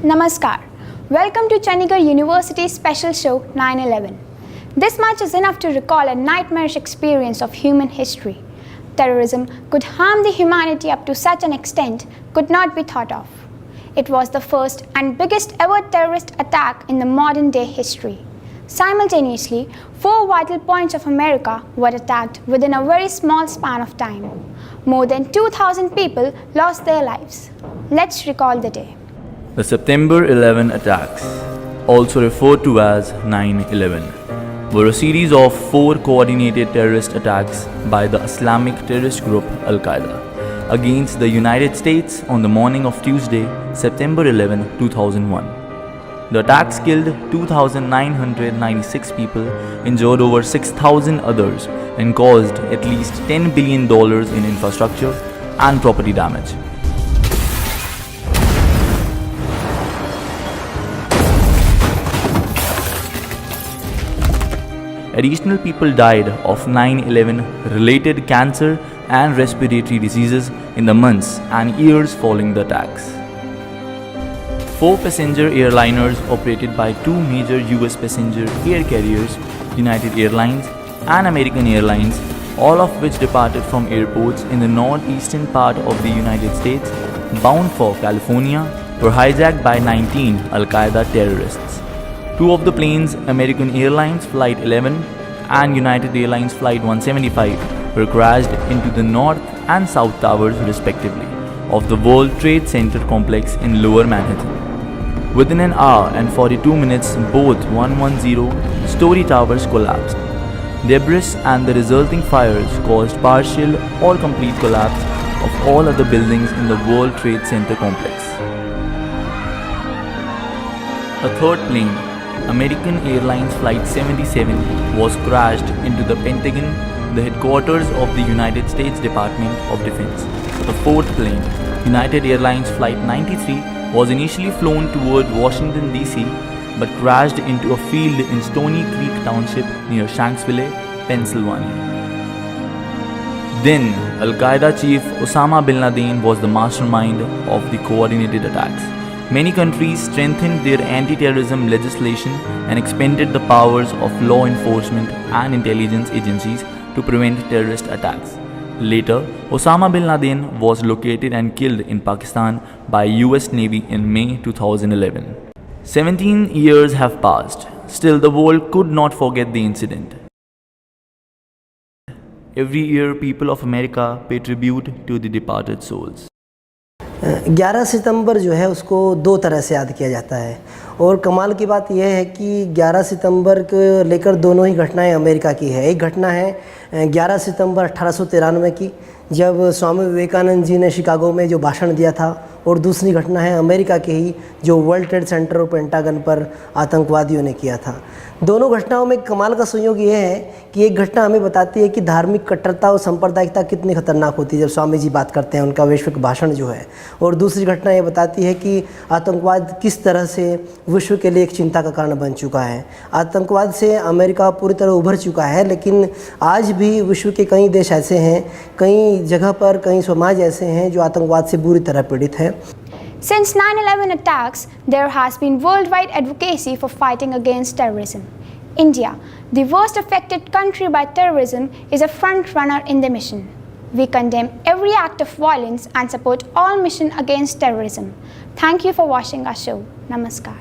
Namaskar. Welcome to Chandigarh University's special show 9/11. This much is enough to recall a nightmarish experience of human history. Terrorism could harm the humanity up to such an extent could not be thought of. It was the first and biggest ever terrorist attack in the modern day history. Simultaneously, 4 vital points of America were attacked within a very small span of time. More than 2,000 people lost their lives. Let's recall the day. The September 11 attacks, also referred to as 9/11, were a series of 4 coordinated terrorist attacks by the Islamic terrorist group Al-Qaeda against the United States on the morning of Tuesday, September 11, 2001. The attacks killed 2,996 people, injured over 6,000 others, and caused at least $10 billion in infrastructure and property damage. Additional people died of 9/11 related cancer and respiratory diseases in the months and years following the attacks. 4 passenger airliners operated by 2 major US passenger air carriers, United Airlines and American Airlines, all of which departed from airports in the northeastern part of the United States bound for California, were hijacked by 19 Al-Qaeda terrorists. 2 of the planes, American Airlines Flight 11 and United Airlines Flight 175, were crashed into the north and south towers respectively of the World Trade Center complex in Lower Manhattan. Within an hour and 42 minutes, both 110-story towers collapsed. Debris and the resulting fires caused partial or complete collapse of all other buildings in the World Trade Center complex. A third plane, American Airlines Flight 77, was crashed into the Pentagon, the headquarters of the United States Department of Defense. The fourth plane, United Airlines Flight 93, was initially flown toward Washington, D.C., but crashed into a field in Stony Creek Township near Shanksville, Pennsylvania. Then, Al-Qaeda chief Osama bin Laden was the mastermind of the coordinated attacks. Many countries strengthened their anti-terrorism legislation and expanded the powers of law enforcement and intelligence agencies to prevent terrorist attacks. Later, Osama bin Laden was located and killed in Pakistan by US Navy in May 2011. 17 years have passed. Still, the world could not forget the incident. Every year, people of America pay tribute to the departed souls. 11 सितंबर जो है उसको 2 तरह से याद किया जाता है और कमाल की बात यह है कि 11 सितंबर को लेकर दोनों ही घटनाएं अमेरिका की है। एक घटना है 11 सितंबर 1893 की, जब स्वामी विवेकानंद जी ने शिकागो में जो भाषण दिया था, और दूसरी घटना है अमेरिका के ही जो वर्ल्ड ट्रेड सेंटर और पेंटागन पर आतंकवादियों ने किया था। दोनों घटनाओं में कमाल का संयोग ये है कि एक घटना हमें बताती है कि धार्मिक कट्टरता और सांप्रदायिकता कितनी खतरनाक होती है जब स्वामी जी बात करते हैं, उनका वैश्विक भाषण जो है, और दूसरी घटना ये बताती है कि आतंकवाद किस तरह से विश्व के लिए एक चिंता का कारण बन चुका है। आतंकवाद से अमेरिका पूरी तरह उभर चुका है, लेकिन आज भी विश्व के कई देश ऐसे हैं, कई जगह पर कई समाज ऐसे हैं जो आतंकवाद से बुरी तरह पीड़ित हैं। Since 9/11 attacks, there has been worldwide advocacy for fighting against terrorism. India, the worst affected country by terrorism, is a front runner in the mission. We condemn every act of violence and support all mission against terrorism. Thank you for watching our show. Namaskar.